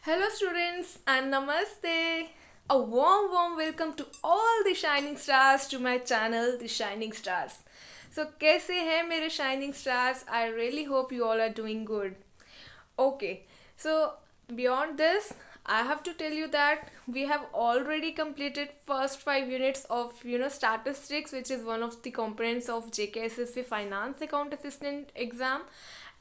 Hello students and namaste. A warm welcome to all the shining stars to my channel The Shining Stars. So कैसे हैं मेरे shining stars? I really hope you all are doing good. Okay, so beyond this, I have to tell you that we have already completed first 5 units of statistics, which is one of the components of JKSSP Finance Account Assistant exam,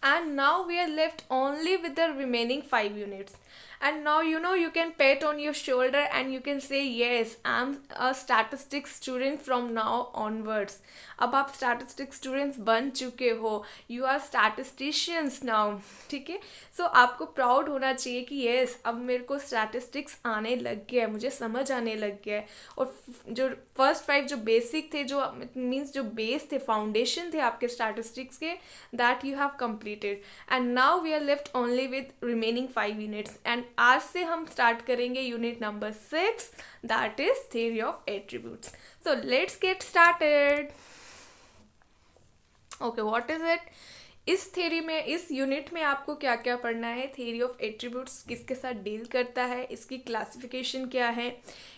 and now we are left only with the remaining 5 units. And now you can pat on your shoulder and you can say yes, I'm a statistics student from now onwards. अब आप statistics students बन चुके हो, you are statisticians now. ठीक है, सो आपको proud होना चाहिए कि येस अब मेरे को स्टैटिस्टिक्स आने लग गया है, मुझे समझ आने लग गया है. और जो फर्स्ट 5 जो बेसिक थे, जो मीन्स जो बेस थे, फाउंडेशन थे आपके स्टैटिस्टिक्स के, that you have completed. And now we are left only with remaining 5 units. And आज से हम स्टार्ट करेंगे unit number 6, that is theory of attributes. So let's get started. Okay, what is it? इस theory में, इस unit में आपको क्या क्या पढ़ना है? थ्योरी ऑफ एट्रीब्यूट्स किसके साथ डील करता है, इसकी क्लासिफिकेशन क्या है,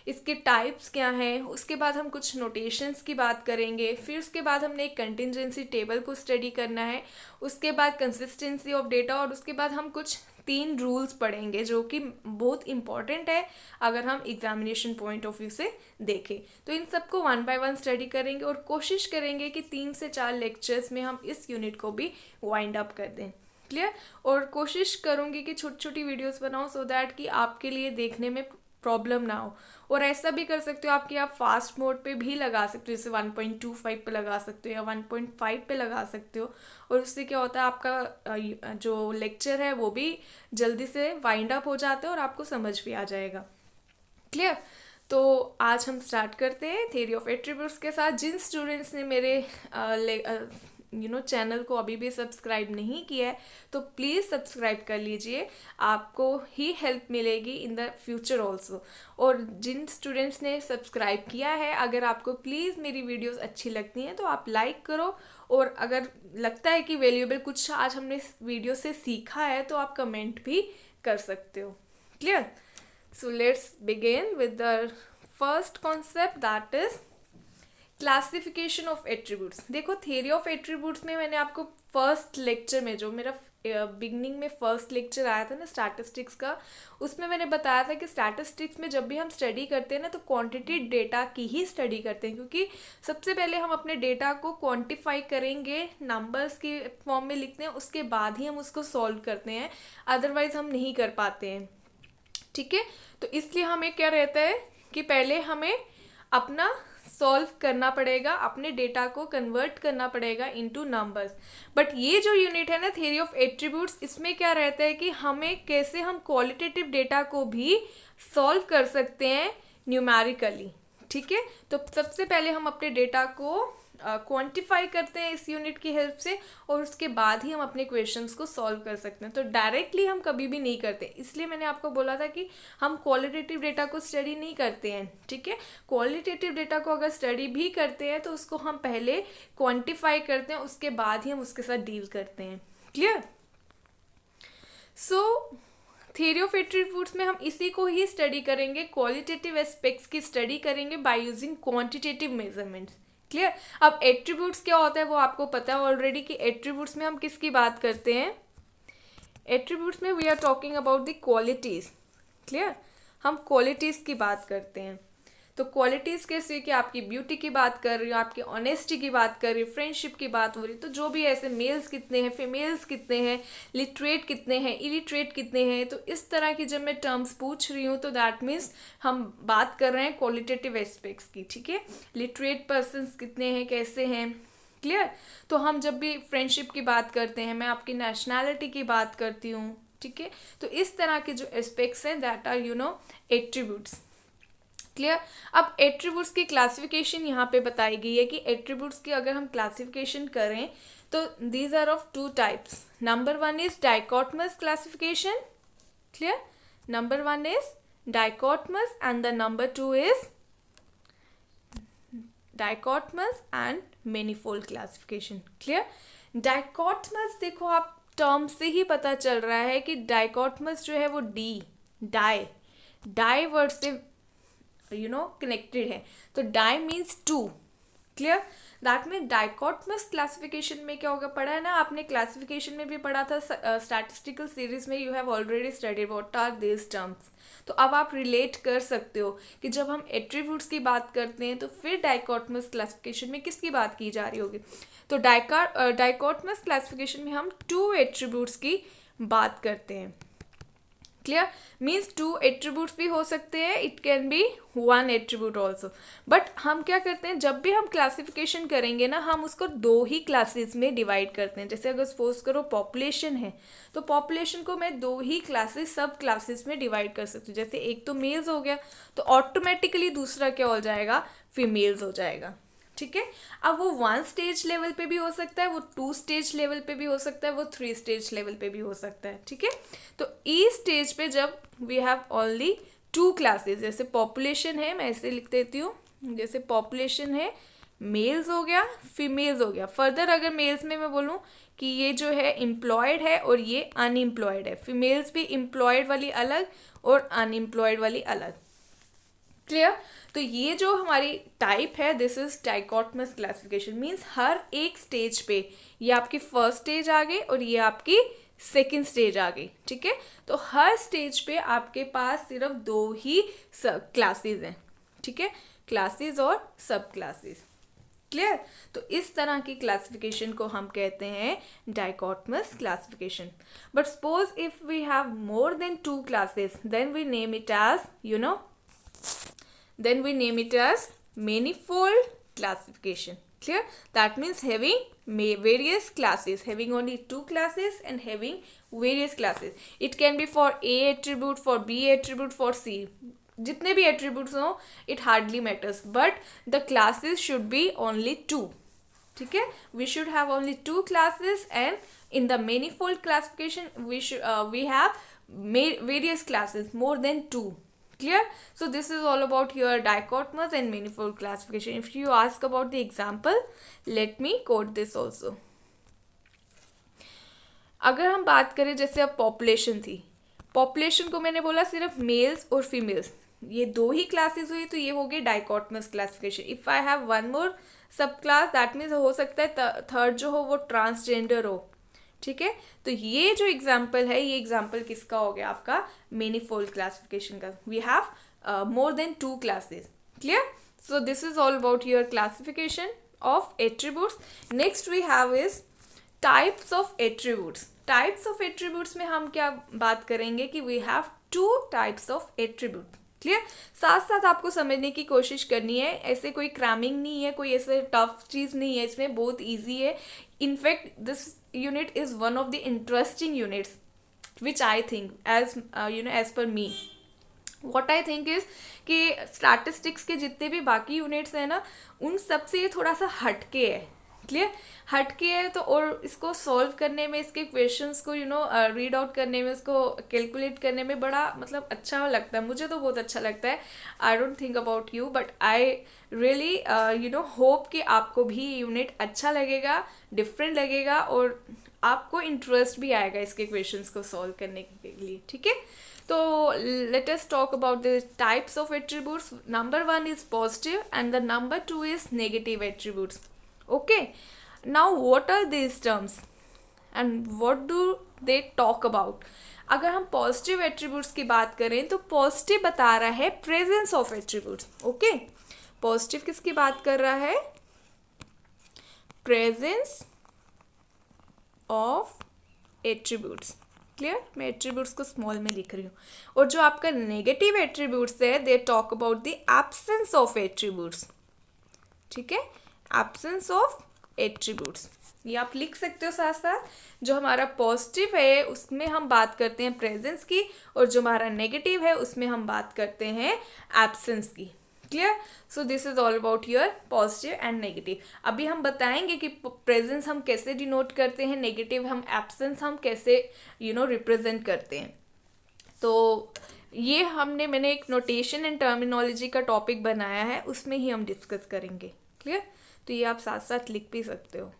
इसके टाइप्स क्या हैं, उसके बाद हम कुछ नोटेशंस की बात करेंगे, फिर उसके बाद हमने एक कंटिजेंसी टेबल को स्टडी करना है, उसके बाद कंसिस्टेंसी ऑफ डेटा, और उसके बाद हम कुछ 3 रूल्स पढ़ेंगे जो कि बहुत इंपॉर्टेंट है अगर हम एग्जामिनेशन पॉइंट ऑफ व्यू से देखें. तो इन सबको 1 बाय 1 स्टडी करेंगे और कोशिश करेंगे कि 3 से 4 लेक्चर्स में हम इस यूनिट को भी वाइंड अप कर दें. क्लियर? और कोशिश करूँगी कि छोटी छोटी वीडियोस बनाऊँ सो दैट कि आपके लिए देखने में प्रॉब्लम ना हो. और ऐसा भी कर सकते हो आप फास्ट मोड पे भी लगा सकते हो, जैसे 1.25 पे लगा सकते हो या 1.5 पे लगा सकते हो. और उससे क्या होता है, आपका जो लेक्चर है वो भी जल्दी से वाइंड अप हो जाता है और आपको समझ भी आ जाएगा. क्लियर? तो आज हम स्टार्ट करते हैं थ्योरी ऑफ एट्रीब्यूट्स के साथ. जिन स्टूडेंट्स ने मेरे चैनल को अभी भी सब्सक्राइब नहीं किया है तो प्लीज़ सब्सक्राइब कर लीजिए, आपको ही हेल्प मिलेगी इन द फ्यूचर ऑल्सो. और जिन स्टूडेंट्स ने सब्सक्राइब किया है, अगर आपको प्लीज़ मेरी वीडियोस अच्छी लगती हैं तो आप लाइक करो, और अगर लगता है कि वैल्यूएबल कुछ आज हमने इस वीडियो से सीखा है तो आप कमेंट भी कर सकते हो. Clear? So let's begin with the first concept, that is classification of attributes. देखो, थ्योरी ऑफ एट्रीब्यूट्स में मैंने आपको फर्स्ट लेक्चर में, जो मेरा बिगनिंग में फर्स्ट लेक्चर आया था ना स्टैटिस्टिक्स का, उसमें मैंने बताया था कि स्टैटिस्टिक्स में जब भी हम स्टडी करते हैं ना तो क्वांटिटी डेटा की ही स्टडी करते हैं, क्योंकि सबसे पहले हम अपने डेटा को क्वांटिफाई करेंगे, नंबर्स के फॉर्म में लिखते हैं, उसके बाद ही हम उसको सॉल्व करते हैं, अदरवाइज हम नहीं कर पाते हैं. ठीक है, तो इसलिए हमें क्या रहता है कि पहले हमें अपना सॉल्व करना पड़ेगा, अपने डेटा को कन्वर्ट करना पड़ेगा इनटू नंबर्स. बट ये जो यूनिट है ना थ्योरी ऑफ एट्रीब्यूट्स, इसमें क्या रहता है कि हमें कैसे हम क्वालिटेटिव डेटा को भी सॉल्व कर सकते हैं न्यूमेरिकली. ठीक है, तो सबसे पहले हम अपने डेटा को क्वांटिफाई करते हैं इस यूनिट की हेल्प से, और उसके बाद ही हम अपने क्वेश्चंस को सॉल्व कर सकते हैं. तो डायरेक्टली हम कभी भी नहीं करते, इसलिए मैंने आपको बोला था कि हम क्वालिटेटिव डेटा को स्टडी नहीं करते हैं. ठीक है, क्वालिटेटिव डेटा को अगर स्टडी भी करते हैं तो उसको हम पहले क्वांटिफाई करते हैं, उसके बाद ही हम उसके साथ डील करते हैं. Clear? So theory of attributes में हम इसी को ही स्टडी करेंगे, क्वालिटेटिव एस्पेक्ट्स की स्टडी करेंगे by using quantitative measurements. Clear? अब एट्रीब्यूट्स क्या होता है वो आपको पता है ऑलरेडी कि एट्रीब्यूट्स में हम किसकी बात करते हैं. एट्रीब्यूट्स में we are talking about the qualities. Clear? हम क्वालिटीज़ की बात करते हैं. तो क्वालिटीज़ कैसे कि आपकी ब्यूटी की बात कर रही हूँ, आपकी ऑनेस्टी की बात कर रही हूँ, फ्रेंडशिप की बात हो रही, तो जो भी ऐसे मेल्स कितने हैं, फीमेल्स कितने हैं, लिटरेट कितने हैं, इलिटरेट कितने हैं, तो इस तरह की जब मैं टर्म्स पूछ रही हूँ तो दैट मीन्स हम बात कर रहे हैं क्वालिटेटिव एस्पेक्ट्स की. ठीक है, लिटरेट पर्सनस कितने हैं, कैसे हैं. क्लियर? तो हम जब भी फ्रेंडशिप की बात करते हैं, मैं आपकी नेशनैलिटी की बात करती हूँ. ठीक है, तो इस तरह के जो एस्पेक्ट्स हैं दैट आर एट्रीब्यूट्स. क्लियर? अब एट्रीब्यूट्स की क्लासिफिकेशन यहाँ पे बताई गई है कि एट्रीब्यूट्स की अगर हम क्लासिफिकेशन करें तो these are of 2 types. Number 1 is dichotomous classification. Clear? Number 1 is dichotomous and the number 2 is dichotomous and manifold classification. Clear? Dichotomous देखो, आप टर्म से ही पता चल रहा है कि डाइकोटमस जो है वो डी डाई वर्ड से कनेक्टेड है, तो di means two. Clear? That mean dichotomous classification में क्या होगा, पढ़ा है ना आपने, क्लासिफिकेशन में भी पढ़ा था, स्टैटिस्टिकल सीरीज में you have already studied what are this terms. तो अब आप रिलेट कर सकते हो कि जब हम एट्रीब्यूट्स की बात करते हैं तो फिर डाइकोटमस क्लासिफिकेशन में किसकी बात की जा रही होगी। तो डाइकोटमस क्लासिफिकेशन में हम टू एट्रीब्यूट्स की बात करते हैं। क्लियर? मीन्स टू एट्रीब्यूट्स भी हो सकते हैं, it can B one attribute also. But हम क्या करते हैं, जब भी हम क्लासिफिकेशन करेंगे ना, हम उसको दो ही क्लासेस में डिवाइड करते हैं। जैसे अगर सपोज करो पॉपुलेशन है, तो पॉपुलेशन को मैं दो ही क्लासेस, सब क्लासेस में डिवाइड कर सकती हूँ। जैसे एक तो मेल्स हो गया, तो ऑटोमेटिकली दूसरा क्या हो जाएगा, फीमेल्स हो जाएगा। ठीक है? अब वो 1 स्टेज लेवल पे भी हो सकता है, वो 2 स्टेज लेवल पे भी हो सकता है, वो 3 स्टेज लेवल पे भी हो सकता है। ठीक है? तो ई स्टेज पे जब वी हैव ओनली 2 क्लासेस, जैसे पॉपुलेशन है, मैं ऐसे लिख देती हूँ, जैसे पॉपुलेशन है, मेल्स हो गया, फीमेल्स हो गया। फर्दर अगर मेल्स में मैं बोलूँ कि ये जो है एम्प्लॉयड है और ये अनएम्प्लॉयड है, फीमेल्स भी एम्प्लॉयड वाली अलग और अनएम्प्लॉयड वाली अलग। क्लियर? तो ये जो हमारी टाइप है, this is dichotomous classification. Means हर एक स्टेज पे, ये आपकी फर्स्ट स्टेज आ गई और ये आपकी सेकेंड स्टेज आ गई। ठीक है? तो हर स्टेज पे आपके पास सिर्फ दो ही सब क्लासेस हैं। ठीक है? क्लासेस और सब क्लासेस। क्लियर? तो इस तरह की क्लासिफिकेशन को हम कहते हैं dichotomous classification. But suppose if we have more than 2 classes, then we name it as then we name it as manifold classification. Clear? That means having various classes, having only 2 classes and having various classes. It can be for A attribute, for B attribute, for C. जितने भी attributes हो, it hardly matters, but the classes should be only 2. ठीक है? We should have only 2 classes, and in the manifold classification we have various classes, more than 2. Clear? So this is all about your dichotomous and manifold classification. If you ask about the example, let me quote this also. अगर हम बात करें, जैसे अब population थी, population को मैंने बोला सिर्फ मेल्स और फीमेल्स, ये दो ही क्लासेस हुई, तो ये हो गई dichotomous classification. If I have one more sub class, that means हो सकता है थर्ड जो हो वो ट्रांसजेंडर हो। ठीक है? तो ये जो एग्जाम्पल है, ये एग्जाम्पल किसका हो गया, आपका मेनीफोल्ड क्लासिफिकेशन का। We have more than 2 classes. Clear? So this is all about your classification of attributes. Next we have is types of attributes. Types of attributes में हम क्या बात करेंगे कि we have 2 types of attribute. Clear? साथ साथ आपको समझने की कोशिश करनी है, ऐसे कोई क्रैमिंग नहीं है, कोई ऐसे टफ चीज़ नहीं है, इसमें बहुत ईजी है। In fact this unit is one of the interesting units which I think as per me, what I think is कि स्टैटिस्टिक्स के जितने भी बाकी यूनिट्स हैं ना, उन सब से ये थोड़ा सा हटके है। क्लियर? हटके है, तो और इसको सॉल्व करने में, इसके क्वेश्चंस को रीड आउट करने में, इसको कैलकुलेट करने में बड़ा मतलब अच्छा लगता है। मुझे तो बहुत अच्छा लगता है। I don't think about you, but I really hope कि आपको भी यूनिट अच्छा लगेगा, डिफरेंट लगेगा, और आपको इंटरेस्ट भी आएगा इसके क्वेश्चंस को सॉल्व करने के लिए। ठीक है? तो let us talk about the types of attributes. Number 1 is positive and the number 2 is negative attributes. Okay, now what are these terms and what do they talk about? अगर हम positive attributes की बात करें, तो positive बता रहा है presence of attributes. Okay, positive किसकी बात कर रहा है? Presence of attributes. क्लियर? मैं एट्रीब्यूट्स को स्मॉल में लिख रही हूँ। और जो आपका नेगेटिव एट्रीब्यूट्स है, they talk about the absence of attributes. ठीक है? एब्सेंस ऑफ एट्रीब्यूट्स, ये आप लिख सकते हो साथ साथ। जो हमारा पॉजिटिव है उसमें हम बात करते हैं प्रेजेंस की, और जो हमारा नेगेटिव है उसमें हम बात करते हैं एब्सेंस की। Clear? So this is all about your positive and negative. अभी हम बताएंगे कि प्रेजेंस हम कैसे डिनोट करते हैं, नेगेटिव हम एब्सेंस हम कैसे रिप्रेजेंट करते हैं। तो ये मैंने एक नोटेशन एंड टर्मिनोलॉजी का टॉपिक बनाया है, उसमें ही हम डिस्कस करेंगे। क्लियर? तो ये आप साथ साथ लिख भी सकते हो।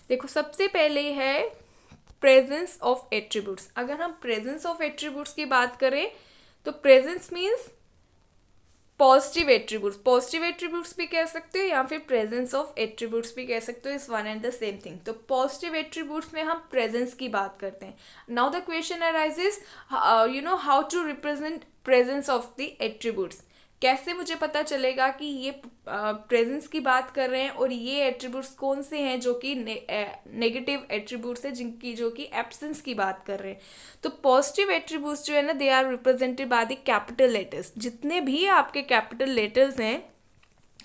देखो, सबसे पहले है प्रेजेंस ऑफ एट्रीब्यूट्स। अगर हम प्रेजेंस ऑफ एट्रीब्यूट्स की बात करें तो presence means positive attributes, positive attributes भी कह सकते हो या फिर प्रेजेंस ऑफ एट्रीब्यूट्स भी कह सकते हो, is one and the same thing. तो पॉजिटिव एट्रीब्यूट्स में हम प्रेजेंस की बात करते हैं। Now the question arises, how to represent presence of the attributes. कैसे मुझे पता चलेगा कि ये प्रेजेंस की बात कर रहे हैं और ये एट्रीब्यूट्स कौन से हैं जो कि नेगेटिव एट्रीब्यूट्स हैं, जिनकी जो कि एब्सेंस की बात कर रहे हैं। तो पॉजिटिव एट्रीब्यूट्स जो है ना, they are represented by the capital letters. जितने भी आपके कैपिटल लेटर्स हैं,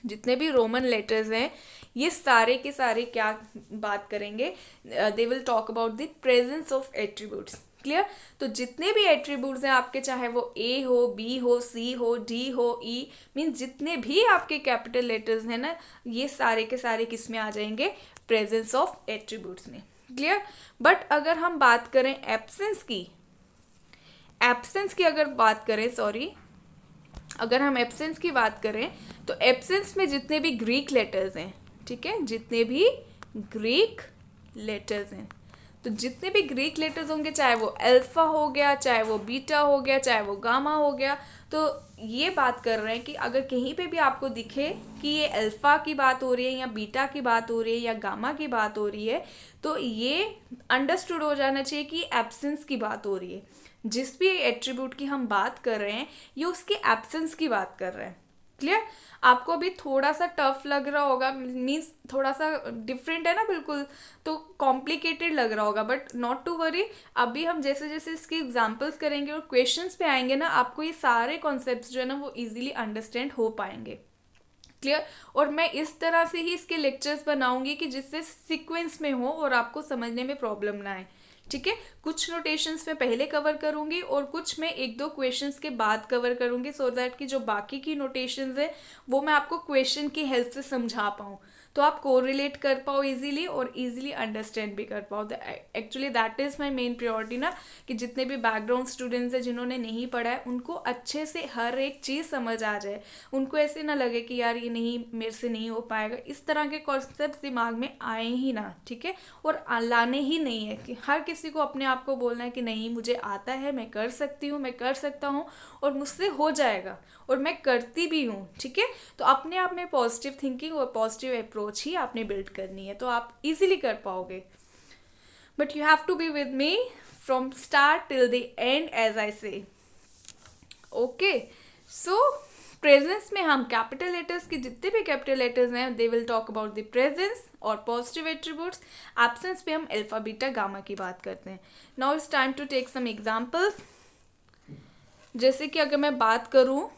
जितने भी रोमन लेटर्स हैं, ये सारे के सारे क्या बात करेंगे, दे will talk about the presence of attributes. Clear? तो जितने भी एट्रीब्यूट्स हैं आपके, चाहे वो ए हो, बी हो, सी हो, डी हो, ई, मीन्स जितने भी आपके कैपिटल लेटर्स हैं ना, ये सारे के सारे किस में आ जाएंगे, प्रेजेंस ऑफ एट्रीब्यूट्स में। क्लियर? बट अगर हम बात करें एब्सेंस की, अगर हम एब्सेंस की बात करें तो एब्सेंस में जितने भी ग्रीक लेटर्स हैं, ठीक है, जितने भी ग्रीक लेटर्स हैं, तो जितने भी ग्रीक लेटर्स होंगे, चाहे वो अल्फा हो गया, चाहे वो बीटा हो गया, चाहे वो गामा हो गया, तो ये बात कर रहे हैं कि अगर कहीं पे भी आपको दिखे कि ये अल्फा की बात हो रही है या बीटा की बात हो रही है या गामा की बात हो रही है, तो ये अंडरस्टूड हो जाना चाहिए कि एब्सेंस की बात हो रही है। जिस भी एट्रीब्यूट की हम बात कर रहे हैं, ये उसके एब्सेंस की बात कर रहे हैं। क्लियर? आपको अभी थोड़ा सा टफ लग रहा होगा, मीन्स थोड़ा सा डिफरेंट है ना, बिल्कुल, तो कॉम्प्लिकेटेड लग रहा होगा, बट नॉट टू वरी। अभी हम जैसे जैसे इसके एग्जांपल्स करेंगे और क्वेश्चंस पे आएंगे ना, आपको ये सारे कॉन्सेप्ट्स जो है ना वो इजीली अंडरस्टैंड हो पाएंगे। क्लियर? और मैं इस तरह से ही इसके लेक्चर्स बनाऊंगी कि जिससे सीक्वेंस में हो और आपको समझने में प्रॉब्लम ना आए। ठीक है? कुछ नोटेशंस मैं पहले कवर करूंगी और कुछ मैं एक दो क्वेश्चंस के बाद कवर करूंगी, सो दैट कि जो बाकी की नोटेशंस है वो मैं आपको क्वेश्चन की हेल्प से समझा पाऊँ, तो आप कोरिलेट कर पाओ इजीली और इजीली अंडरस्टैंड भी कर पाओ। Actually that is my main priority ना, कि जितने भी बैकग्राउंड स्टूडेंट्स हैं जिन्होंने नहीं पढ़ा है, उनको अच्छे से हर एक चीज़ समझ आ जाए, उनको ऐसे ना लगे कि यार ये नहीं, मेरे से नहीं हो पाएगा, इस तरह के कॉन्सेप्ट दिमाग में आए ही ना। ठीक है? और लाने ही नहीं है कि हर किसी को अपने आप को बोलना है कि नहीं, मुझे आता है, मैं कर सकती हूँ, मैं कर सकता हूँ और मुझसे हो जाएगा और मैं करती भी हूँ। ठीक है? तो अपने आप में पॉजिटिव थिंकिंग और पॉजिटिव अप्रोच ही आपने बिल्ड करनी है, तो आप इजीली कर पाओगे। But you have to be with me from start till the end, as I say. Okay, so presence में हम कैपिटल लेटर्स की जितने भी कैपिटल लेटर्स हैं, they will talk about the presence और पॉजिटिव एट्रीब्यूट्स। एब्सेंस पे हम alpha beta gamma की बात करते हैं। Now it's time to take some examples. जैसे कि अगर मैं बात करूं,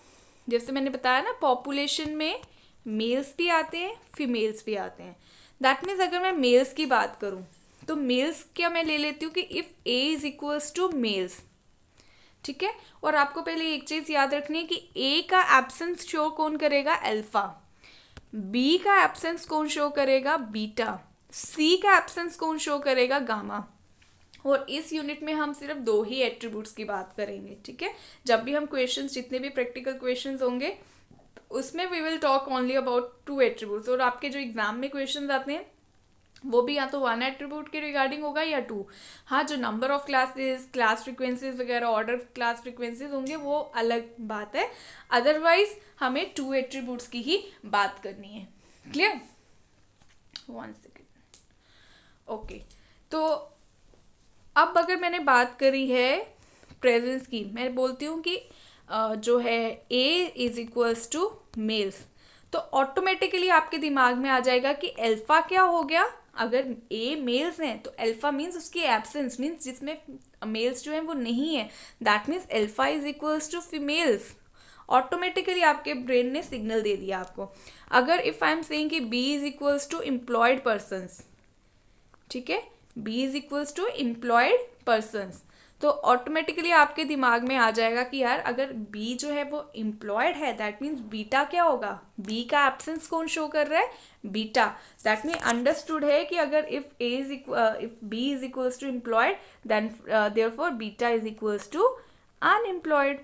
जैसे मैंने बताया ना, पॉपुलेशन में मेल्स भी आते हैं, फीमेल्स भी आते हैं। दैट मीन्स अगर मैं मेल्स की बात करूं तो मेल्स क्या मैं ले लेती हूँ कि if A is equals to males. ठीक है? और आपको पहले एक चीज़ याद रखनी है कि ए का एब्सेंस शो कौन करेगा, अल्फा। बी का एब्सेंस कौन शो करेगा, बीटा। सी का एब्सेंस कौन शो करेगा, गामा। और इस यूनिट में हम सिर्फ दो ही एट्रीब्यूट्स की बात करेंगे। ठीक है? जब भी हम क्वेश्चंस, जितने भी प्रैक्टिकल क्वेश्चंस होंगे, उसमें we will talk only about 2 attributes. और आपके जो एग्जाम में क्वेश्चंस आते हैं वो भी या तो 1 एट्रीब्यूट के रिगार्डिंग होगा या 2। हाँ, जो number of classes, class frequencies वगैरह, ऑर्डर क्लास फ्रिक्वेंसीज होंगे वो अलग बात है। अदरवाइज हमें 2 एट्रीब्यूट्स की ही बात करनी है। क्लियर? 1 सेकेंड। ओके, तो अब अगर मैंने बात करी है प्रेजेंस की, मैं बोलती हूँ कि जो है ए इज इक्वल्स टू मेल्स, तो ऑटोमेटिकली आपके दिमाग में आ जाएगा कि अल्फा क्या हो गया। अगर ए मेल्स हैं तो अल्फा मीन्स उसकी एब्सेंस, मीन्स जिसमें मेल्स जो हैं वो नहीं है, that means alpha is equals to females. Automatically आपके ब्रेन ने सिग्नल दे दिया आपको। अगर इफ आई एम सेइंग कि B is equals to employed persons, ठीक है, B is equals to employed persons, तो ऑटोमेटिकली आपके दिमाग में आ जाएगा कि यार अगर बी जो है वो एम्प्लॉयड है, दैट मीन्स बीटा क्या होगा, बी का एब्सेंस कौन शो कर रहा है, बीटा। दैट मीन अंडरस्टूड है कि अगर if B is equals to employed, then therefore beta is equals to unemployed.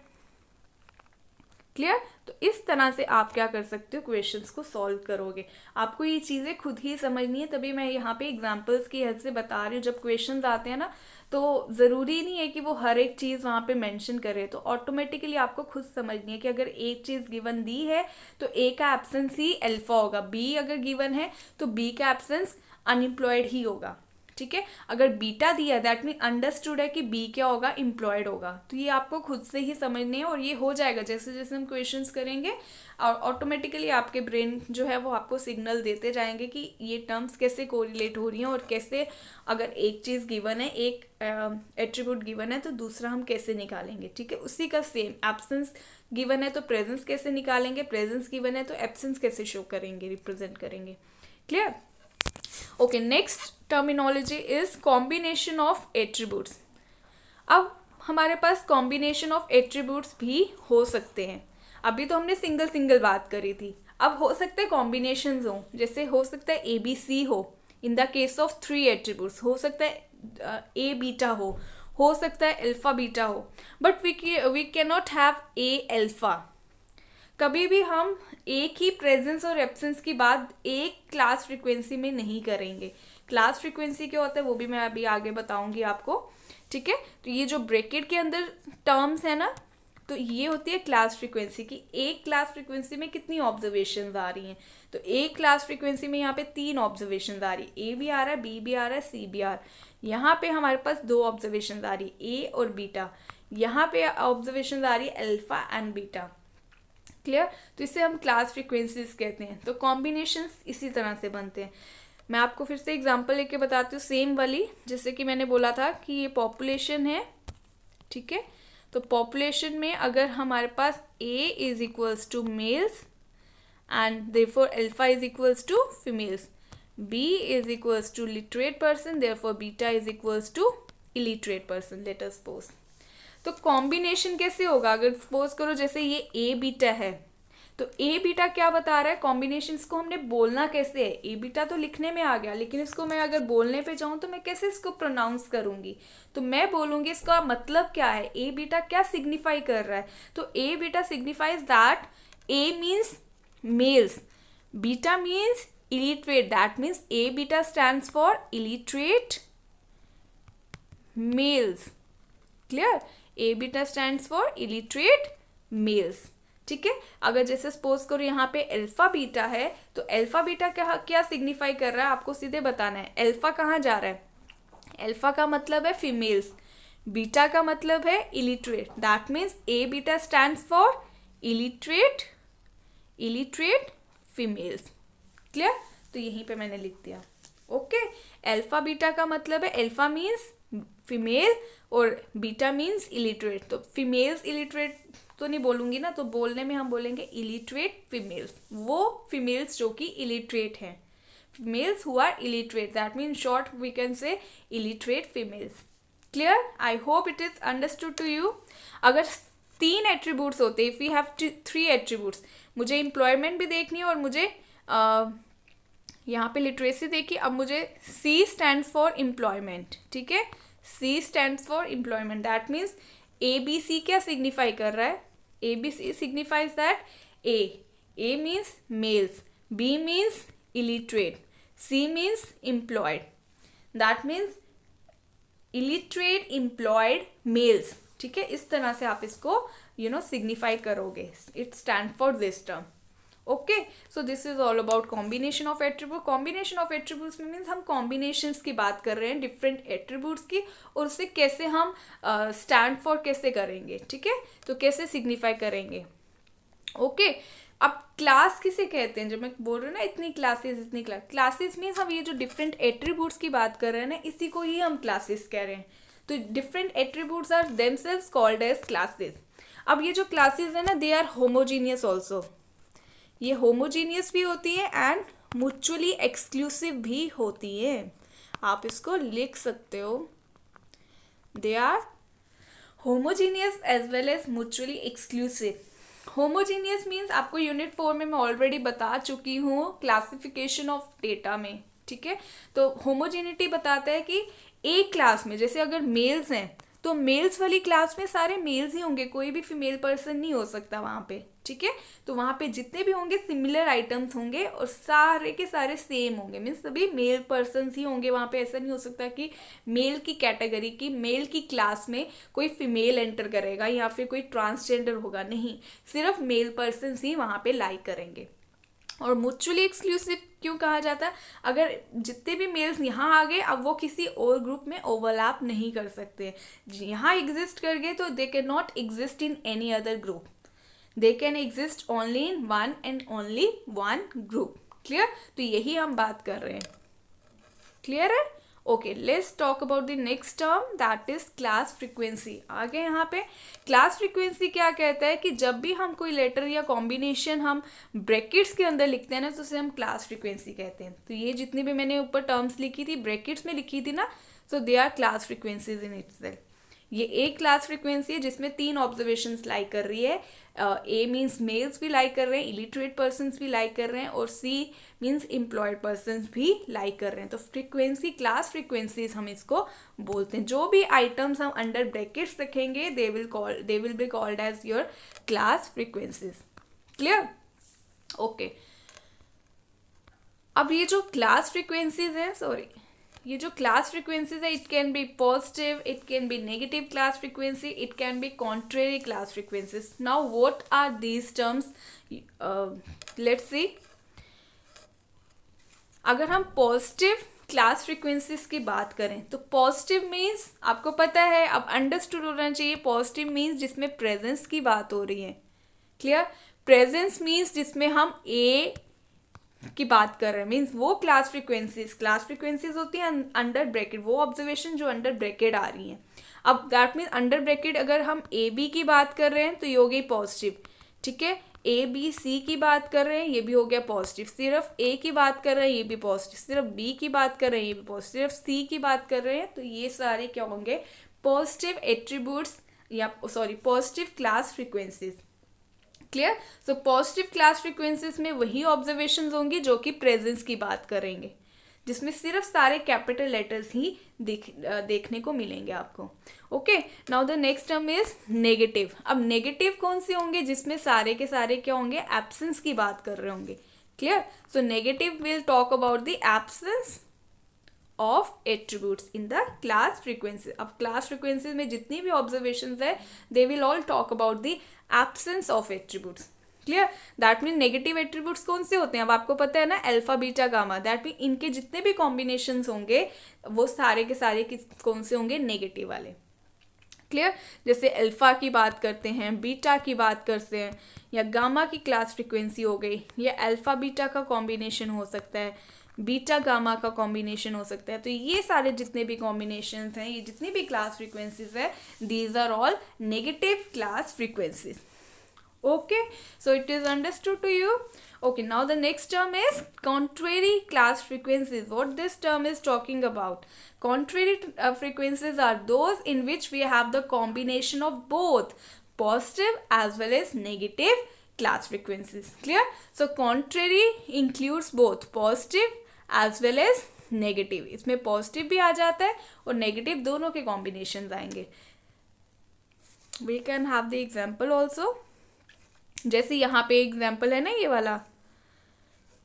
Clear? तो इस तरह से आप क्या कर सकते हो, क्वेश्चंस को सॉल्व करोगे। आपको ये चीज़ें खुद ही समझनी है, तभी मैं यहाँ पे एग्जांपल्स की हेल्प से बता रही हूँ। जब क्वेश्चंस आते हैं ना, तो ज़रूरी नहीं है कि वो हर एक चीज़ वहाँ पे मेंशन करे, तो ऑटोमेटिकली आपको खुद समझनी है कि अगर एक चीज़ गिवन दी है तो ए का एब्सेंस ही अल्फा होगा, बी अगर गिवन है तो बी का एब्सेंस अनएम्प्लॉयड ही होगा। ठीक है, अगर बीटा दिया दैट मीन अंडरस्टूड है कि बी क्या होगा, एम्प्लॉयड होगा। तो ये आपको खुद से ही समझने है और ये हो जाएगा जैसे जैसे हम क्वेश्चंस करेंगे, और ऑटोमेटिकली आपके ब्रेन जो है वो आपको सिग्नल देते जाएंगे कि ये टर्म्स कैसे कोरिलेट हो रही हैं, और कैसे अगर एक चीज़ गिवन है, एक एट्रीब्यूट गिवन है, तो दूसरा हम कैसे निकालेंगे। ठीक है, उसी का सेम एब्सेंस गिवन है तो प्रेजेंस कैसे निकालेंगे, प्रेजेंस गिवन है तो एब्सेंस कैसे शो करेंगे, रिप्रेजेंट करेंगे। Clear? Okay, next terminology is combination of attributes. अब हमारे पास कॉम्बिनेशन ऑफ एट्रीब्यूट्स भी हो सकते हैं। अभी तो हमने सिंगल सिंगल बात करी थी, अब हो सकते हैं कॉम्बिनेशंस हो, जैसे हो सकता है ए बी सी हो in the case of 3 attributes, हो सकता है ए बीटा हो सकता है अल्फा बीटा हो, but we can not have A alpha. कभी भी हम एक ही प्रेजेंस और एब्सेंस की बात एक क्लास फ्रीक्वेंसी में नहीं करेंगे। क्लास फ्रीक्वेंसी क्या होता है वो भी मैं अभी आगे बताऊंगी आपको। ठीक है, तो ये जो ब्रैकेट के अंदर टर्म्स है ना, तो ये होती है क्लास फ्रीक्वेंसी की। एक क्लास फ्रीक्वेंसी में कितनी ऑब्जर्वेशंस आ रही हैं, तो एक क्लास फ्रीक्वेंसी में यहाँ पे 3 ऑब्जर्वेशंस आ रही है, ए भी आ रहा है, बी भी आ रहा है, सी भी आ रहा है। यहाँ पे हमारे पास 2 ऑब्जर्वेशंस आ रही है, ए और बीटा। यहाँ पे ऑब्जर्वेशंस आ रही है अल्फा एंड बीटा। क्लियर? तो इसे हम क्लास फ्रीक्वेंसीज कहते हैं। तो कॉम्बिनेशंस इसी तरह से बनते हैं। मैं आपको फिर से एग्जांपल लेके बताती हूँ सेम वाली, जैसे कि मैंने बोला था कि ये पॉपुलेशन है। ठीक है, तो पॉपुलेशन में अगर हमारे पास A is equals to males and therefore alpha is equals to females, B is equals to literate person, therefore beta is equals to illiterate person, let us suppose. तो कॉम्बिनेशन कैसे होगा, अगर सपोज करो जैसे ये ए बीटा है, तो A beta क्या बता रहा है, कॉम्बिनेशन को हमने बोलना कैसे है। ए बीटा तो लिखने में आ गया, लेकिन इसको मैं अगर बोलने पे जाऊं तो मैं कैसे इसको प्रोनाउंस करूंगी, तो मैं बोलूंगी इसका मतलब क्या है, ए बीटा क्या सिग्निफाई कर रहा है। तो A beta signifies that A means males, beta means illiterate, that means A beta stands for illiterate males. Clear? A beta stands for illiterate males. ठीक है, अगर जैसे सपोज करो यहाँ पे अल्फा बीटा है, तो अल्फा बीटा क्या सिग्निफाई कर रहा है, आपको सीधे बताना है। अल्फा कहाँ जा रहा है, अल्फा का मतलब है फीमेल्स, बीटा का मतलब है illiterate, that means A beta stands for illiterate females. Clear? तो यहीं पे मैंने लिख दिया। ओके, अल्फा बीटा का मतलब है अल्फा मीन्स फीमेल और बीटा मीन्स इलिटरेट। तो फीमेल्स इलिटरेट तो नहीं बोलूंगी ना, तो बोलने में हम बोलेंगे इलिटरेट फीमेल्स, वो फीमेल्स जो कि इलिटरेट हैं, females who are illiterate, that mean short we can say illiterate females. Clear? I hope it is understood to you. अगर 3 एट्रीब्यूट्स होते, इफ वी हैव 3 एट्रीब्यूट्स, मुझे एम्प्लॉयमेंट भी देखनी है और मुझे यहाँ पे लिटरेसी देखी, अब मुझे सी स्टैंड फॉर एम्प्लॉयमेंट। ठीक है, C stand for employment, that means A B C क्या सिग्निफाई कर रहा है, A B C signifies that A means males, B means illiterate, C means employed, that means illiterate employed males. ठीक है, इस तरह से आप इसको सिग्निफाई करोगे, it stand for this term. Okay, so this is all about combination of attribute. Combination of attributes में means हम कॉम्बिनेशंस की बात कर रहे हैं डिफरेंट एट्रीब्यूट्स की, और उससे कैसे हम स्टैंड फॉर कैसे करेंगे। ठीक है, तो कैसे सिग्निफाई करेंगे। ओके, अब क्लास किसे कहते हैं, जब मैं बोल रही हूँ ना इतनी क्लासेस मीन्स हम ये जो डिफरेंट एट्रीब्यूट्स की बात कर रहे हैं ना, इसी को ही हम क्लासेस कह रहे हैं। तो different attributes are themselves called as classes. अब ये जो क्लासेस है ना, दे आर होमोजीनियस ऑल्सो, ये होमोजीनियस भी होती है एंड म्यूचुअली एक्सक्लूसिव भी होती है। आप इसको लिख सकते हो, they are homogeneous as well as mutually exclusive. Homogeneous means आपको यूनिट 4 में मैं ऑलरेडी बता चुकी हूँ क्लासिफिकेशन ऑफ डेटा में। ठीक है, तो होमोजीनिटी बताता है कि एक क्लास में जैसे अगर मेल्स हैं तो मेल्स वाली क्लास में सारे मेल्स ही होंगे, कोई भी फीमेल पर्सन नहीं हो सकता वहाँ पे, ठीक है। तो वहाँ पे जितने भी होंगे सिमिलर आइटम्स होंगे और सारे के सारे सेम होंगे, मीन्स सभी मेल पर्सन ही होंगे वहाँ पे। ऐसा नहीं हो सकता कि मेल की कैटेगरी की, मेल की क्लास में कोई फीमेल एंटर करेगा या फिर कोई ट्रांसजेंडर होगा, नहीं, सिर्फ मेल पर्सन ही वहाँ पे लाइक करेंगे। और म्यूचुअली एक्सक्लूसिव क्यों कहा जाता है? अगर जितने भी मेल्स यहाँ आ गए, अब वो किसी और ग्रुप में ओवरलैप नहीं कर सकते। यहाँ एग्जिस्ट कर गए तो they can not exist in any other group, they can exist only in one and only one group. Clear? तो यही हम बात कर रहे हैं। क्लियर है? Okay, let's talk about the next term, that is class frequency. आगे यहाँ पे क्लास फ्रीक्वेंसी क्या कहता है कि जब भी हम कोई लेटर या कॉम्बिनेशन हम ब्रैकेट्स के अंदर लिखते हैं ना, तो उसे हम क्लास फ्रीक्वेंसी कहते हैं। तो ये जितनी भी मैंने ऊपर टर्म्स लिखी थी, ब्रैकेट्स में लिखी थी ना, so they are class frequencies in itself. ये एक क्लास फ्रीक्वेंसी है जिसमें 3 ऑब्जर्वेशंस लाइक कर रही है। ए मीन्स मेल्स भी लाइक कर रहे हैं, इलिटरेट पर्सन्स भी लाइक कर रहे हैं, और सी मीन्स एम्प्लॉयड पर्सन्स भी लाइक कर रहे हैं। तो फ्रीक्वेंसी, क्लास फ्रीक्वेंसीज हम इसको बोलते हैं। जो भी आइटम्स हम अंडर ब्रैकेट्स रखेंगे, they will be called as your class frequencies. Clear? Okay, अब ये जो क्लास फ्रीक्वेंसीज है, ये जो क्लास फ्रीक्वेंसीज है, it can be positive, it can be negative class frequency, it can be contrary class frequencies. Now what are these terms? Let's see. अगर हम positive class frequencies की बात करें, तो पॉजिटिव मीन्स आपको पता है, अब अंडरस्टूड होना चाहिए, पॉजिटिव मीन्स जिसमें प्रेजेंस की बात हो रही है। क्लियर? प्रेजेंस मीन्स जिसमें हम ए की बात कर रहे हैं, मीन्स वो क्लास फ्रीक्वेंसीज होती हैं अंडर ब्रैकेट, वो ऑब्जर्वेशन जो अंडर ब्रैकेट आ रही हैं। अब दैट मीन्स अंडर ब्रैकेट अगर हम ए बी की बात कर रहे हैं तो ये हो गई पॉजिटिव, ठीक है। ए बी सी की बात कर रहे हैं, ये भी हो गया पॉजिटिव। सिर्फ ए की बात कर रहे हैं, ये भी पॉजिटिव। सिर्फ बी की बात कर रहे हैं, ये भी पॉजिटिव। सिर्फ सी की बात कर रहे हैं, तो ये सारे क्या होंगे? पॉजिटिव एट्रीब्यूट्स या positive class frequencies. Clear? So positive class frequencies में वही ऑब्जर्वेशंस होंगी जो कि प्रेजेंस की बात करेंगे, जिसमें सिर्फ सारे कैपिटल लेटर्स ही देखने को मिलेंगे आपको। Okay, now the next term is negative. अब नेगेटिव कौन से होंगे? जिसमें सारे के सारे क्या होंगे? एब्सेंस की बात कर रहे होंगे। Clear? So negative will talk about the absence of attributes in the class frequency. अब क्लास फ्रीक्वेंसीज में जितनी भी ऑब्जर्वेशंस है, they will all talk about the absence of attributes. Clear? That mean negative attributes कौन से होते हैं? अब आपको पता है ना, alpha beta gamma, that mean इनके जितने भी कॉम्बिनेशंस होंगे वो सारे के सारे कौन से होंगे? नेगेटिव वाले। क्लियर? जैसे अल्फा की बात करते हैं, बीटा की बात करते हैं, या गामा की क्लास फ्रीक्वेंसी हो गई, या अल्फा बीटा का कॉम्बिनेशन हो सकता है, बीटा गामा का कॉम्बिनेशन हो सकता है। तो ये सारे जितने भी कॉम्बिनेशंस हैं, ये जितनी भी क्लास फ्रीक्वेंसीज है, these are all negative class frequencies. Okay, so it is understood to you. Okay, now the next term is contrary class frequencies. What this term is talking about? Contrary frequencies are those in which we have the combination of both positive as well as negative class frequencies. Clear? So contrary includes both positive as well as negative. इसमें positive भी आ जाता है और negative, दोनों के combinations आएंगे. We can have the example also. जैसे यहाँ पे एग्जाम्पल है ना ये वाला,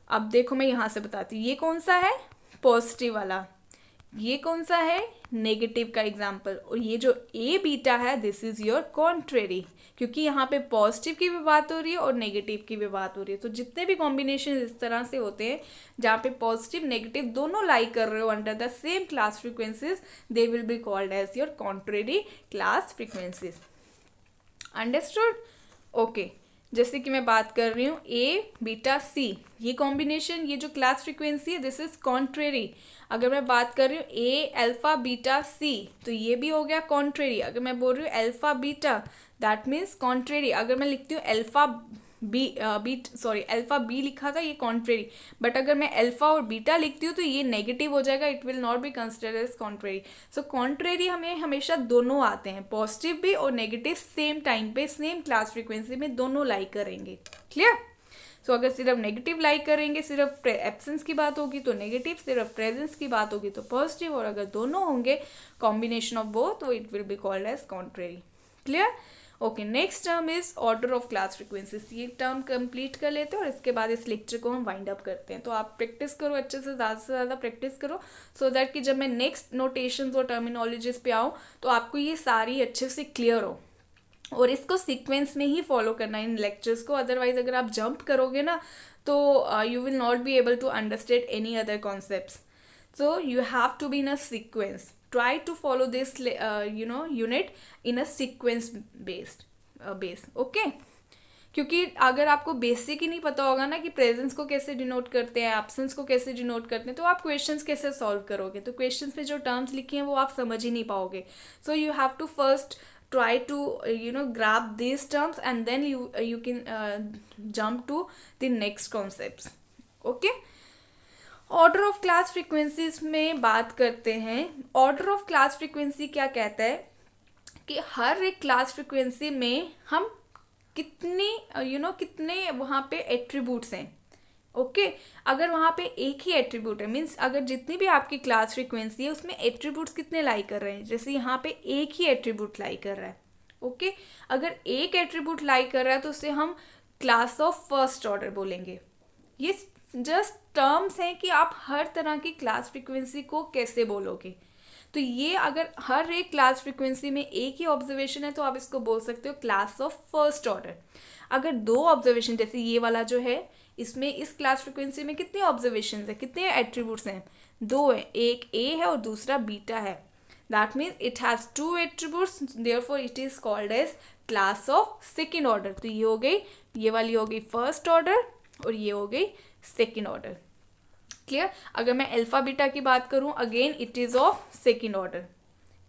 अब देखो मैं यहाँ से बताती हूँ, ये कौन सा है? पॉजिटिव वाला। ये कौन सा है? नेगेटिव का एग्जाम्पल। और ये जो ए बीटा है, दिस इज योर कॉन्ट्रेरी, क्योंकि यहाँ पे पॉजिटिव की भी बात हो रही है और नेगेटिव की भी बात हो रही है। तो जितने भी कॉम्बिनेशन इस तरह से होते हैं जहाँ पे पॉजिटिव नेगेटिव दोनों लाइक कर रहे हो under the same class frequencies, they will be called as your contrary class frequencies. Understood? Okay, जैसे कि मैं बात कर रही हूँ ए बीटा सी, ये कॉम्बिनेशन, ये जो क्लास फ्रीक्वेंसी है, दिस इज कॉन्ट्रेरी। अगर मैं बात कर रही हूँ ए अल्फा बीटा सी, तो ये भी हो गया कॉन्ट्रेरी। अगर मैं बोल रही हूँ alpha beta, that means contrary. अगर मैं लिखती हूँ अल्फा अल्फा बी लिखा था, ये कॉन्ट्रेरी, बट अगर मैं अल्फा और बीटा लिखती हूँ तो ये नेगेटिव हो जाएगा, it will not be considered as contrary. So contrary हमें हमेशा दोनों आते हैं, पॉजिटिव भी और नेगेटिव, सेम टाइम पे सेम क्लास फ्रीक्वेंसी में दोनों लाइक करेंगे। क्लियर? सो अगर सिर्फ नेगेटिव लाइक करेंगे, सिर्फ एब्सेंस की बात होगी तो नेगेटिव, सिर्फ प्रेजेंस की बात होगी तो पॉजिटिव, और अगर दोनों होंगे कॉम्बिनेशन ऑफ बोथ तो it will be called as contrary. Clear? Okay, next term is order of class frequencies. ये टर्म कंप्लीट कर लेते हैं और इसके बाद इस लेक्चर को हम वाइंड अप करते हैं। तो आप प्रैक्टिस करो, अच्छे से ज़्यादा प्रैक्टिस करो, सो दैट कि जब मैं नेक्स्ट नोटेशंस और टर्मिनोलॉजीज पे आऊँ तो आपको ये सारी अच्छे से क्लियर हो, और इसको सीक्वेंस में ही फॉलो करना इन लेक्चर्स को। अदरवाइज अगर आप जंप करोगे ना तो you will not be able to understand any other concepts. So you have to be in a sequence. Try to follow this unit in a sequence based base. Okay? क्योंकि अगर आपको basic ही नहीं पता होगा ना कि प्रेजेंस को कैसे डिनोट करते हैं, एब्सेंस को कैसे डिनोट करते हैं, तो आप क्वेश्चंस कैसे सॉल्व करोगे? तो क्वेश्चंस में जो टर्म्स लिखी हैं वो आप समझ ही नहीं पाओगे। So you have to first try to grab these terms and then you can jump to the next concepts. Okay? Order of class frequencies में बात करते हैं। ऑर्डर ऑफ क्लास फ्रीक्वेंसी क्या कहता है कि हर एक क्लास फ्रीक्वेंसी में हम कितने वहाँ पे एट्रीब्यूट्स हैं। ओके, अगर वहाँ पे एक ही एट्रीब्यूट है, मीन्स अगर जितनी भी आपकी क्लास फ्रीक्वेंसी है उसमें एट्रीब्यूट्स कितने लाई कर रहे हैं, जैसे यहाँ पे एक ही एट्रीब्यूट लाई कर रहा है। ओके, अगर एक एट्रीब्यूट लाई कर रहा है तो उसे हम क्लास ऑफ फर्स्ट ऑर्डर बोलेंगे। ये जस्ट टर्म्स हैं कि आप हर तरह की क्लास फ्रीक्वेंसी को कैसे बोलोगे। तो ये अगर हर एक क्लास फ्रीक्वेंसी में एक ही ऑब्जर्वेशन है तो आप इसको बोल सकते हो क्लास ऑफ फर्स्ट ऑर्डर। अगर दो ऑब्जर्वेशन, जैसे ये वाला जो है, इसमें इस क्लास फ्रीक्वेंसी में कितने ऑब्जर्वेशन है, कितने एट्रीब्यूट्स हैं? दो है, एक ए है और दूसरा बीटा है। That means it has two attributes, therefore it is called as class of second order. तो ये हो गई, ये वाली हो गई फर्स्ट ऑर्डर और ये हो गई सेकेंड ऑर्डर। क्लियर? अगर मैं अल्फा बीटा की बात करूं, again it is of second order.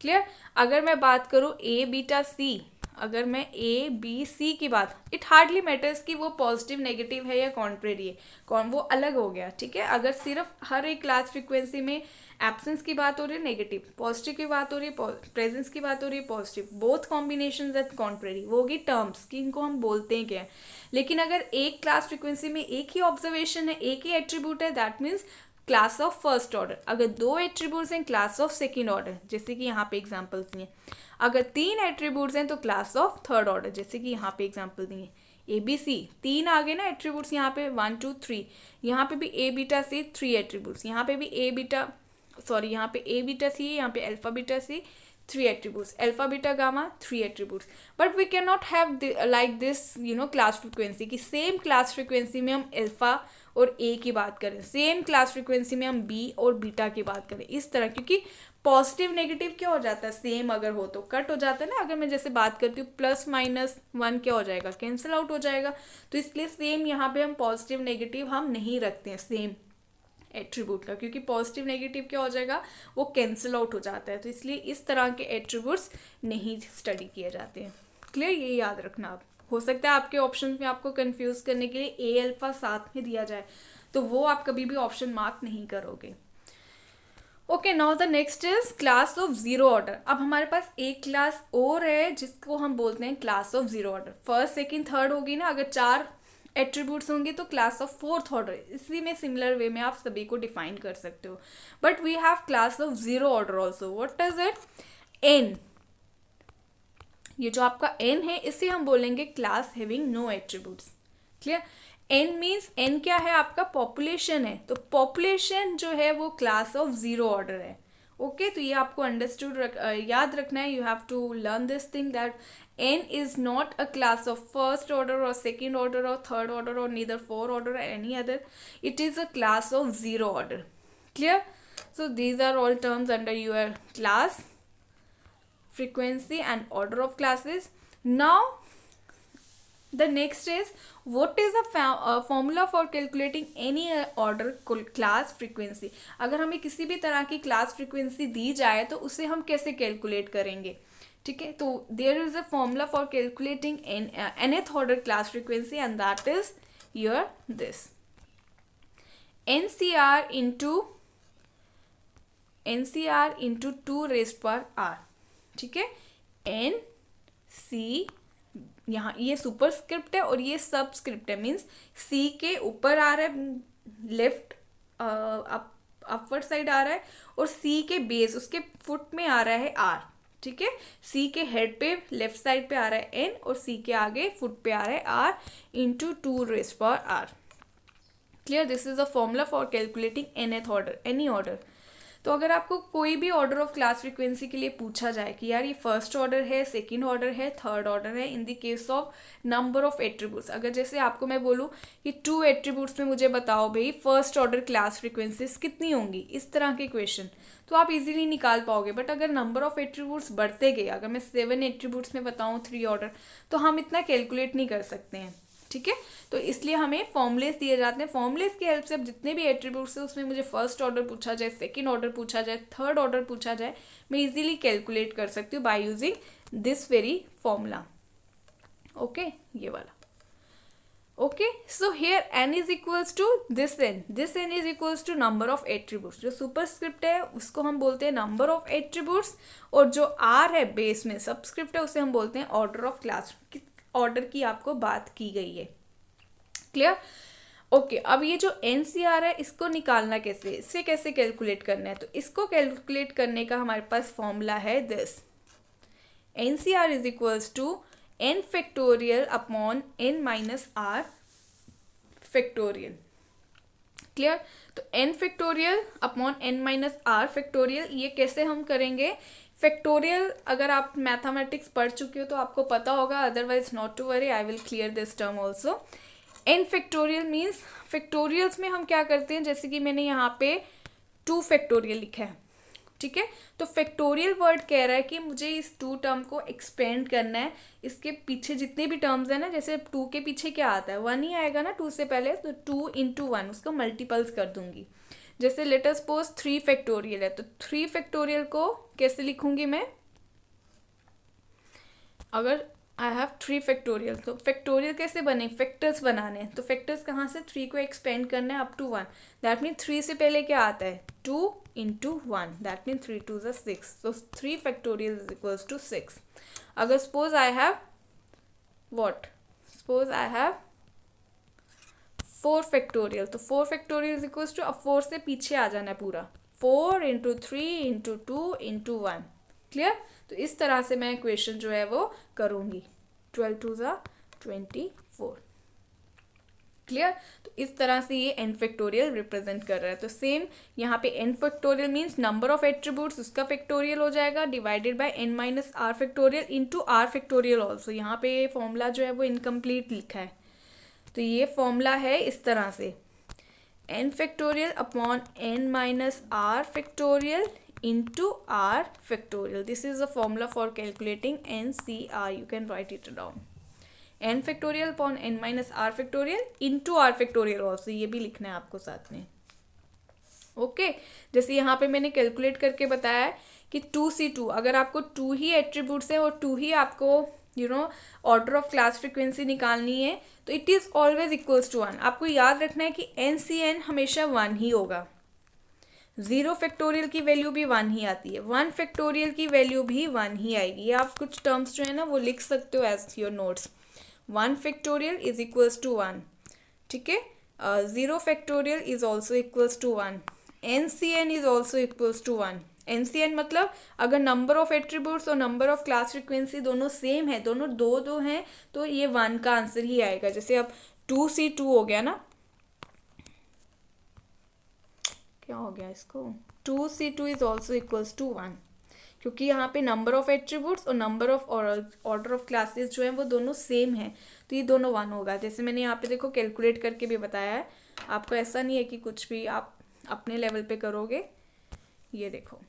Clear? अगर मैं बात करूं ए बीटा सी, अगर मैं ए बी सी की बात, इट हार्डली मैटर्स कि वो पॉजिटिव नेगेटिव है या कॉन्ट्रेरी है, वो अलग हो गया। ठीक है, अगर सिर्फ हर एक क्लास फ्रीक्वेंसी में एब्सेंस की बात हो रही है नेगेटिव, पॉजिटिव की बात हो रही है प्रेजेंस की बात हो रही है positive, both combination at contrary, वो होगी टर्म्स कि इनको हम बोलते हैं क्या है। लेकिन अगर एक क्लास फ्रीक्वेंसी में एक ही ऑब्जर्वेशन है, एक ही एट्रीब्यूट है, that means class of first order. अगर दो एट्रीब्यूट्स हैं, क्लास ऑफ सेकेंड ऑर्डर, जैसे कि यहाँ पे एग्जाम्पल्स दिए। अगर तीन एट्रीब्यूट्स हैं तो क्लास ऑफ थर्ड ऑर्डर, जैसे कि यहाँ पे एग्जाम्पल दिए। ए बी सी, तीन आ गए ना एट्रीब्यूट्स यहाँ पे, 1 2 3। यहाँ पे भी ए बीटा सी 3 एट्रीब्यूट्स, यहाँ पे भी यहाँ पे ए बीटा सी, यहाँ पे alpha beta C 3 attributes, alpha beta gamma 3 attributes. But we can not have like this class frequency की सेम क्लास फ्रीक्वेंसी में हम अल्फा और ए की बात करें, सेम क्लास फ्रीक्वेंसी में हम बी और बीटा की बात करें, इस तरह। क्योंकि पॉजिटिव नेगेटिव क्या हो जाता है, सेम अगर हो तो कट हो जाता है ना। अगर मैं जैसे बात करती हूँ +-1 क्या हो जाएगा, कैंसिल आउट हो जाएगा। तो इसलिए सेम यहाँ पे हम पॉजिटिव नेगेटिव हम नहीं रखते हैं सेम एट्रीब्यूट का, क्योंकि पॉजिटिव नेगेटिव क्या हो जाएगा, वो कैंसिल आउट हो जाता है। तो इसलिए इस तरह के एट्रीब्यूट्स नहीं स्टडी किए जाते हैं। क्लियर? ये याद रखना। आप हो सकता है आपके ऑप्शन में आपको कंफ्यूज करने के लिए ए अल्फा साथ में दिया जाए, तो वो आप कभी भी ऑप्शन मार्क नहीं करोगे। Okay, now the next is class of zero order. अब हमारे पास एक क्लास और है जिसको हम बोलते हैं class of zero order. First second third होगी ना, अगर 4 एट्रीब्यूट्स होंगे तो क्लास ऑफ फोर्थ ऑर्डर। इसी में सिमिलर वे में आप सभी को डिफाइन कर सकते हो। But we have class of zero order also. What is it? N. ये जो आपका एन है इसे हम बोलेंगे class having no attributes. Clear? N means N क्या है, आपका पॉपुलेशन है। तो पॉपुलेशन जो है वो class of zero order okay. ओके, तो ये आपको याद रखना है। You have to learn this thing that n is not a class of first order or second order or third order or neither fourth order or any other. It is a class of zero order. Clear? So these are all terms under your class, frequency and order of classes. Now the next is, what is the formula for calculating any order class frequency? अगर हमें किसी भी तरह की class frequency दी जाए तो उसे हम कैसे कैलकुलेट करेंगे? ठीक है, तो there is a formula for calculating nth order class frequency and that is your this NCR into 2 raised power r। ठीक है, NCR यहाँ ये सुपरस्क्रिप्ट है और ये सबस्क्रिप्ट है, मीन्स सी के ऊपर आ रहा है, लेफ्ट अपवर्ड साइड आ रहा है, और सी के बेस उसके फुट में आ रहा है आर, ठीक है। सी के हेड पे लेफ्ट साइड पे आ रहा है एन, और सी के आगे फुट पे आ रहा है R into 2⁻r। Clear? This is the formula for calculating nth order, any order. तो अगर आपको कोई भी ऑर्डर ऑफ क्लास फ्रीक्वेंसी के लिए पूछा जाए कि यार ये फर्स्ट ऑर्डर है, सेकंड ऑर्डर है, थर्ड ऑर्डर है, इन the case of number of attributes, अगर जैसे आपको मैं बोलूँ कि 2 एट्रीब्यूट्स में मुझे बताओ भाई फर्स्ट ऑर्डर क्लास फ्रीक्वेंसीज कितनी होंगी, इस तरह के क्वेश्चन तो आप इजीली निकाल पाओगे। बट अगर नंबर ऑफ एट्रीब्यूट्स बढ़ते गए, अगर मैं 7 एट्रीब्यूट्स में बताऊँ 3 ऑर्डर, तो हम इतना कैलकुलेट नहीं कर सकते हैं, ठीक है। तो इसलिए हमें फॉर्मुलेस दिए जाते हैं, फॉर्मुलेस की हेल्प से अब जितने भी एट्रीब्यूट्स है उसमें मुझे फर्स्ट ऑर्डर पूछा जाए, सेकंड ऑर्डर पूछा जाए, थर्ड ऑर्डर पूछा जाए, मैं इजीली कैलकुलेट कर सकती हूँ by using this very formula. Okay, ये वाला। Okay, so here n is equals to this n is equals to number of attributes. जो सुपरस्क्रिप्ट है उसको हम बोलते हैं नंबर ऑफ एट्रीब्यूट्स, और जो r है बेस में सबस्क्रिप्ट है उसे हम बोलते हैं ऑर्डर ऑफ क्लास, ऑर्डर की आपको बात की गई है। क्लियर? ओके, अब ये जो NCR है इसको निकालना कैसे, इससे कैसे कैलकुलेट करना है, तो इसको कैलकुलेट करने का हमारे पास फॉर्मूला है this, NCR is equals to n factorial upon n minus r factorial. Clear? तो n factorial upon n minus r factorial, ये कैसे हम करेंगे? फैक्टोरियल अगर आप मैथमेटिक्स पढ़ चुके हो तो आपको पता होगा, otherwise not to worry, I will clear this term also. n factorial means factorials में हम क्या करते हैं, जैसे कि मैंने यहाँ पे 2 फैक्टोरियल लिखा है, ठीक है। तो फैक्टोरियल वर्ड कह रहा है कि मुझे इस 2 टर्म को एक्सपेंड करना है, इसके पीछे जितने भी टर्म्स हैं ना, जैसे 2 के पीछे क्या आता है, 1 ही आएगा ना 2 से पहले, तो 2 इंटू 1 उसको मल्टीपल्स कर दूंगी। जैसे लेट अस सपोज 3 फैक्टोरियल है, तो 3 फैक्टोरियल को कैसे लिखूंगी मैं, अगर आई हैव 3 फैक्टोरियल, तो फैक्टोरियल कैसे बने, फैक्टर्स बनाने हैं, तो फैक्टर्स कहाँ से, 3 को एक्सपेंड करना है अप टू 1, दैट मीन 3 से पहले क्या आता है, 2 इंटू 1, दैट मीन 3 2 ज़ा 6, so 3 factorial is equals to 6। अगर suppose I have what, suppose I have 4 factorial, तो 4 फैक्टोरियल इज इक्वल्स टू, अब 4 से पीछे आ जाना है पूरा, 4 इंटू 3 इंटू 2 इंटू 1। क्लियर? तो इस तरह से मैं क्वेश्चन जो है वो करूँगी, 12 2 ज़ा 24। क्लियर? तो इस तरह से ये n फैक्टोरियल रिप्रेजेंट कर रहा है। तो सेम यहाँ पे n factorial means number of attributes, उसका फैक्टोरियल हो जाएगा divided by n minus r factorial into r factorial also. यहाँ पे फॉर्मूला जो है वो इनकम्प्लीट लिखा है, तो ये फॉर्मूला है इस तरह से, n factorial upon n minus r factorial into r factorial. This is the formula for calculating NCR. You can write it down. n factorial upon n minus r factorial into r factorial also. ये भी लिखना है आपको साथ में। Okay, जैसे यहाँ पे मैंने कैलकुलेट करके बताया है कि 2C2, अगर आपको 2 ही एट्रीब्यूट्स हैं और 2 ही आपको ऑर्डर ऑफ क्लास फ्रीक्वेंसी निकालनी है, तो it is always equals to 1। आपको याद रखना है कि NCN हमेशा 1 ही होगा। 0 फैक्टोरियल की वैल्यू भी 1 ही आती है, 1 फैक्टोरियल की वैल्यू भी 1 ही आएगी। ये आप कुछ टर्म्स जो है ना वो लिख सकते हो as your notes. 1 factorial is equals to 1, ठीक है। 0 factorial is also equals to 1, NCN is also equals to 1। NCN मतलब अगर नंबर ऑफ एट्रीब्यूट्स और नंबर ऑफ क्लास फ्रीक्वेंसी दोनों सेम है, दोनों दो हैं, तो ये 1 का आंसर ही आएगा। जैसे अब 2C2 हो गया ना, क्या हो गया इसको, 2C2 is also equals to 1, क्योंकि यहाँ पे नंबर ऑफ एट्रीब्यूट्स और number of order of classes जो हैं वो दोनों सेम हैं, तो ये दोनों 1 होगा। जैसे मैंने यहाँ पे देखो कैलकुलेट करके भी बताया है आपको, ऐसा नहीं है कि कुछ भी आप अपने लेवल पे करोगे। ये देखो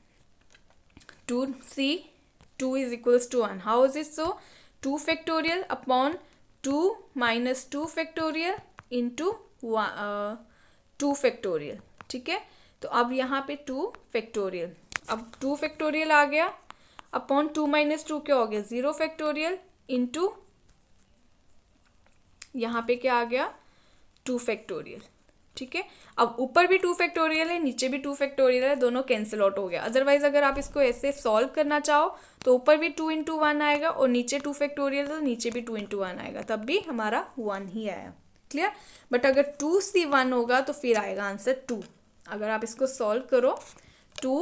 2C2 is equals to 1, how is it so, 2 factorial upon 2 minus 2 factorial into 2 factorial, ठीक है। तो अब यहाँ पे 2 फैक्टोरियल, अब 2 फैक्टोरियल आ गया अपॉन 2 माइनस 2 क्या हो गया, 0 फैक्टोरियल इंटू यहाँ पे क्या आ गया 2 फैक्टोरियल, ठीक है। अब ऊपर भी 2 फैक्टोरियल है, नीचे भी 2 फैक्टोरियल है, दोनों कैंसिल आउट हो गया। अदरवाइज अगर आप इसको ऐसे सॉल्व करना चाहो तो ऊपर भी 2 इंटू 1 आएगा और नीचे 2 फैक्टोरियल तो नीचे भी 2 इंटू 1 आएगा, तब भी हमारा 1 ही आया। क्लियर। बट अगर 2C1 होगा तो फिर आएगा आंसर 2। अगर आप इसको सॉल्व करो 2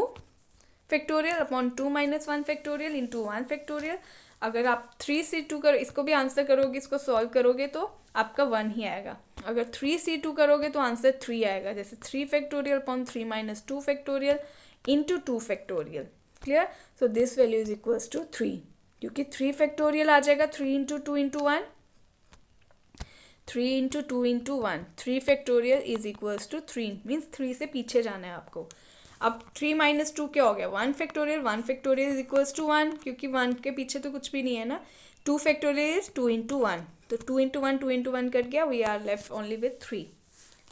factorial upon 2 minus 1 factorial into 1 factorial, अगर आप 3C2 करो, इसको भी आंसर करोगे, इसको सॉल्व करोगे तो आपका 1 ही आएगा। अगर 3C2 करोगे तो आंसर 3 आएगा, जैसे 3 factorial upon 3 minus 2 factorial into 2 factorial. Clear. So this value is equals to 3, क्योंकि 3 फैक्टोरियल आ जाएगा 3 into 2 into 1, 3 into 2 into 1, 3 factorial is equals to 3, means 3 से पीछे जाना है आपको। अब 3 माइनस 2 क्या हो गया, 1 factorial, 1 factorial is equals to 1, क्योंकि 1 के पीछे तो कुछ भी नहीं है ना। 2 फैक्टोरियल इज 2 इंटू 1, तो 2 इंटू 1 2 इंटू 1 कट गया, we are left only with 3।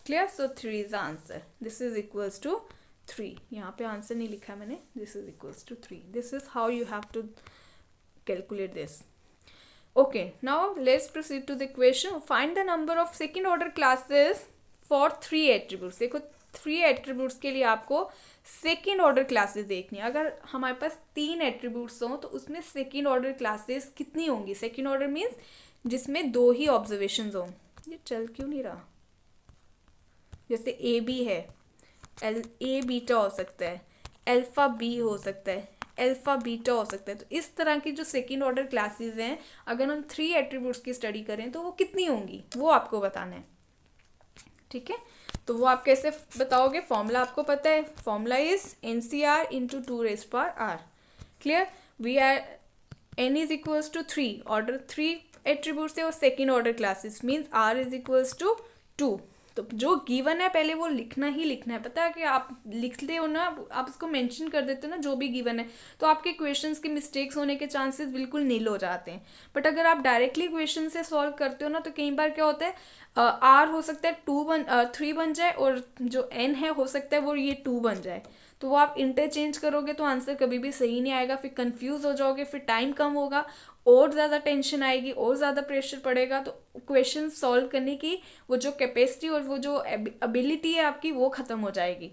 Clear. So 3 is the answer, this is equals to 3। यहाँ पे आंसर नहीं लिखा मैंने, this is equals to 3। This is how you have to calculate this. Okay, now let's proceed to the question. Find the number of second order classes for 3 attributes. देखो 3 attributes के लिए आपको second order classes देखनी है। अगर हमारे पास 3 attributes हों तो उसमें सेकेंड ऑर्डर क्लासेस कितनी होंगी। सेकेंड ऑर्डर मीन्स जिसमें 2 ही ऑब्जर्वेशंस हों। ये चल क्यों नहीं रहा, जैसे ए बी है, ए बीटा हो सकता है, अल्फा बी हो सकता है, अल्फा बीटा हो सकता है। तो इस तरह की जो सेकेंड ऑर्डर क्लासेस हैं, अगर हम 3 एट्रीब्यूट्स की स्टडी करें तो वो कितनी होंगी, वो आपको बताना है। ठीक है, तो वो आप कैसे बताओगे, फॉर्मूला आपको पता है, formula is NCR into 2 raise power R। Clear. We are n is equals to 3, order 3 attributes है और second order classes, means R is equals to 2। तो जो गिवन है पहले वो लिखना ही लिखना है। पता है कि आप लिखते हो ना, आप उसको मेंशन कर देते हो ना जो भी गिवन है, तो आपके क्वेश्चंस के मिस्टेक्स होने के चांसेस बिल्कुल नील हो जाते हैं। बट अगर आप डायरेक्टली क्वेश्चन से सॉल्व करते हो ना, तो कई बार क्या होता है, आर हो सकता है 3 बन जाए और जो एन है हो सकता है वो ये 2 बन जाए। तो वो आप इंटरचेंज करोगे तो आंसर कभी भी सही नहीं आएगा, फिर कंफ्यूज हो जाओगे, फिर टाइम कम होगा, और ज़्यादा टेंशन आएगी, और ज़्यादा प्रेशर पड़ेगा। तो क्वेश्चन सॉल्व करने की वो जो कैपेसिटी और वो जो एबिलिटी है आपकी, वो ख़त्म हो जाएगी।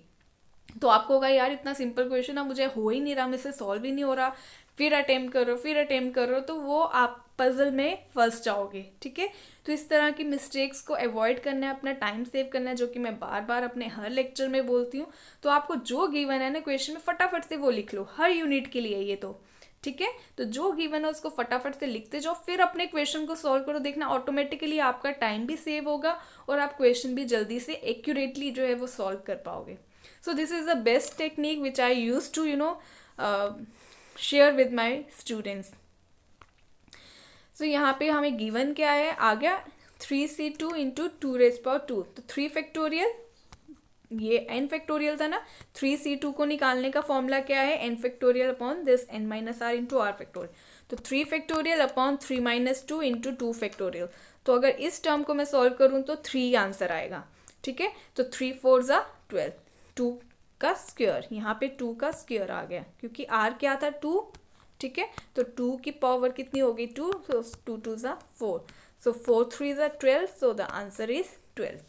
तो आपको होगा यार इतना सिंपल क्वेश्चन, अब मुझे हो ही नहीं रहा, मुझसे सॉल्व ही नहीं हो रहा, फिर अटेम्प्ट करो, फिर अटेम्प्ट करो, तो वो आप पजल में फंस जाओगे। ठीक है, तो इस तरह की मिस्टेक्स को अवॉइड करना है, अपना टाइम सेव करना है, जो कि मैं बार बार अपने हर लेक्चर में बोलती हूँ। तो आपको जो गिवन है ना क्वेश्चन में, फटाफट से वो लिख लो, हर यूनिट के लिए ये तो। ठीक है, तो जो गिवन है उसको फटाफट से लिखते जाओ, फिर अपने क्वेश्चन को सॉल्व करो, देखना ऑटोमेटिकली आपका टाइम भी सेव होगा और आप क्वेश्चन भी जल्दी से एक्यूरेटली जो है वो सॉल्व कर पाओगे। So this is the best technique which I used to share with my students. So यहाँ पे हमें given क्या है, आ गया 3C2 इंटू 2 रेज पावर 2, तो 3 फैक्टोरियल, ये n फैक्टोरियल था ना, 3C2 को निकालने का फॉर्मूला क्या है, n factorial upon this n minus r into r factorial. तो 3 factorial upon 3 minus 2 into 2 factorial. तो अगर इस टर्म को मैं सॉल्व करूँ तो 3 आंसर आएगा। ठीक है, तो 3 4 ज़ा 12, 2 का स्क्वायर, यहाँ पे 2 का स्क्वायर आ गया, क्योंकि r क्या था 2। ठीक है, तो 2 की पावर कितनी हो गई 2, सो 2 2 ज़ा 4, सो 4 3 ज़ा 12, so the answer is 12।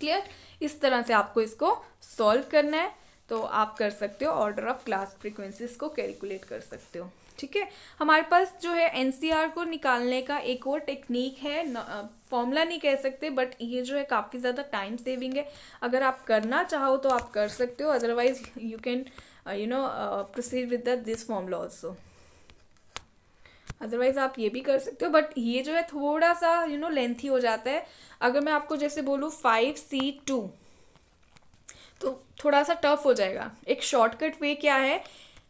Clear. इस तरह से आपको इसको सॉल्व करना है, तो आप कर सकते हो, ऑर्डर ऑफ क्लास फ्रीक्वेंसीज को कैलकुलेट कर सकते हो। ठीक है, हमारे पास जो है NCR को निकालने का एक और टेक्निक है, फॉर्मूला नहीं कह सकते, बट ये जो है काफ़ी ज़्यादा टाइम सेविंग है। अगर आप करना चाहो तो आप कर सकते हो, otherwise you can proceed with this formula also. Otherwise आप ये भी कर सकते हो, बट ये जो है थोड़ा सा लेंथी हो जाता है। अगर मैं आपको जैसे बोलूँ 5C2 तो थोड़ा सा टफ हो जाएगा। एक शॉर्टकट वे क्या है,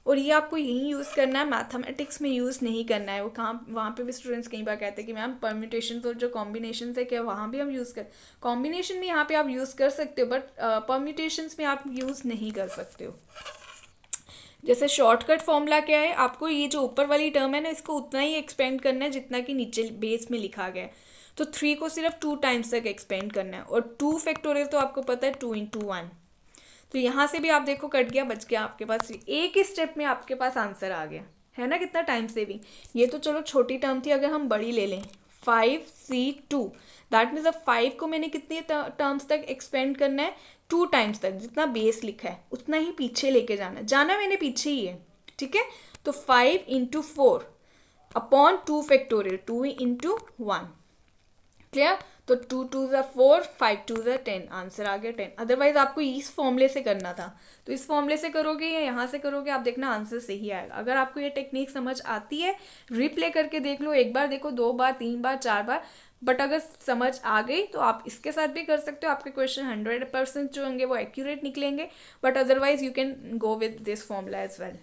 और ये आपको यहीं यूज़ करना है, मैथमेटिक्स में यूज़ नहीं करना है। वो कहाँ, वहाँ पे भी स्टूडेंट्स कई बार कहते हैं कि मैम परम्यूटेशन और जो कॉम्बिनेशन है क्या वहाँ भी हम यूज़ कर, कॉम्बिनेशन में यहाँ पे आप यूज़ कर सकते हो, बट परम्यूटेशंस में आप यूज़ नहीं कर सकते हो। जैसे शॉर्टकट फॉर्मूला क्या है, आपको ये जो ऊपर वाली टर्म है ना, इसको उतना ही एक्सपेंड करना है जितना कि नीचे बेस में लिखा गया है। तो 3 को सिर्फ 2 टाइम्स तक एक्सपेंड करना है, और 2 फैक्टोरियल तो आपको पता है 2 इंटू 1। तो यहाँ से भी आप देखो कट गया, बच गया आपके पास, एक ही स्टेप में आपके पास आंसर आ गया है ना, कितना टाइम सेविंग। ये तो चलो छोटी टर्म थी, अगर हम बड़ी ले लें 5c2, दैट मीन्स अब 5 को मैंने कितनी टर्म्स तक एक्सपेंड करना है, 2 टाइम्स तक, जितना बेस लिखा है उतना ही पीछे लेके जाना मैंने पीछे ही है, ठीक है। तो 5 into 4 upon 2 factorial, 2 into 1, clear. तो 2 2 ज़ा 4, 5 2 ज़ा 10, आंसर आ गया 10। अदरवाइज आपको इस फॉर्मूले से करना था, तो इस फॉर्मूले से करोगे या यहाँ से करोगे, आप देखना आंसर सही आएगा। अगर आपको ये टेक्निक समझ आती है, रिप्ले करके देख लो, एक बार देखो, 2 बार, 3 बार, 4 बार, बट अगर समझ आ गई तो आप इसके साथ भी कर सकते हो। आपके क्वेश्चन 100% जो होंगे वो एक्यूरेट निकलेंगे, but otherwise you can go with this formula as well,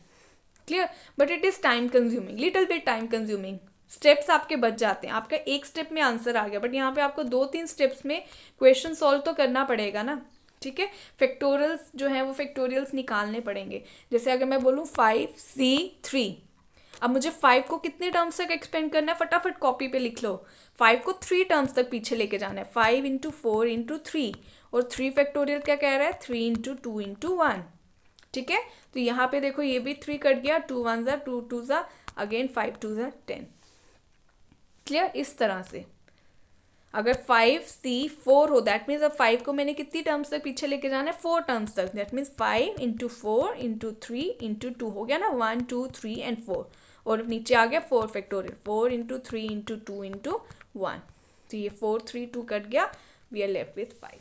clear. But it is time consuming, little bit time consuming, steps आपके बच जाते हैं। आपका एक स्टेप में आंसर आ गया, बट यहाँ पे आपको 2-3 स्टेप्स में क्वेश्चन सॉल्व तो करना पड़ेगा ना, ठीक है। फैक्टोरियल्स जो है वो फैक्टोरियल्स निकालने पड़ेंगे। जैसे अगर मैं बोलूँ 5c3, अब मुझे 5 को कितने टर्म्स तक एक्सपेंड करना है, फटाफट कॉपी पे लिख लो। 5 को 3 टर्म्स तक पीछे लेके जाना है, 5 इंटू 4 इंटू 3, और 3 फैक्टोरियल क्या कह रहा है, 3 इंटू 2 इंटू 1, ठीक है। तो यहाँ पे देखो ये भी 3 कट गया, 2 1 ज़ा 2 2 ज़ा अगेन 5 2 ज़ा 10, क्लियर। इस तरह से अगर 5c4 हो, दैट मीन्स अब 5 को मैंने कितनी टर्म्स तक पीछे लेके जाना है, 4 टर्म्स तक, that means 5 into 4 into 3 into 2 हो गया ना, 1 2 3 एंड 4, और नीचे आ गया 4 फैक्टोरियल, 4 इंटू 3 इंटू 2 इंटू 1, तो ये 4 3 2 कट गया, वी आर लेफ्ट विथ 5।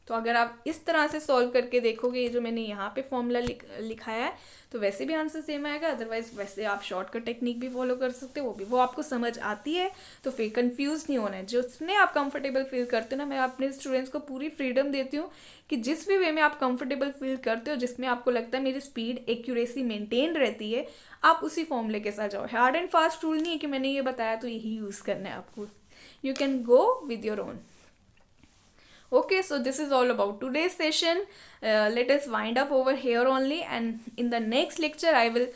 तो अगर आप इस तरह से सॉल्व करके देखोगे, ये जो मैंने यहाँ पे फॉर्मूला लिखाया है, तो वैसे भी आंसर सेम आएगा। अदरवाइज वैसे आप शॉर्टकट टेक्निक भी फॉलो कर सकते हो, वो आपको समझ आती है, तो फिर कंफ्यूज नहीं होना है। जिसमें आप कंफर्टेबल फील करते हो ना, मैं अपने स्टूडेंट्स को पूरी फ्रीडम देती हूँ कि जिस भी वे में आप कंफर्टेबल फील करते हो, जिसमें आपको लगता है मेरी स्पीड एक्यूरेसी मेंटेन रहती है, आप उसी फॉर्मूले के साथ जाओ। हार्ड एंड फास्ट रूल नहीं है कि मैंने ये बताया तो यही यूज़ करना है आपको, you can go with your own. Okay, so this is all about today's session. Let us wind up over here only, and in the next lecture I will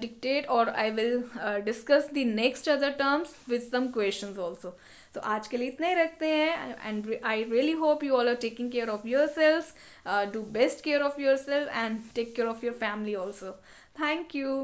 dictate, or I will discuss the next other terms with some questions also. तो आज के लिए इतना ही रखते हैं, and I really hope you all are taking care of yourselves, do best care of yourself and take care of your family also. Thank you.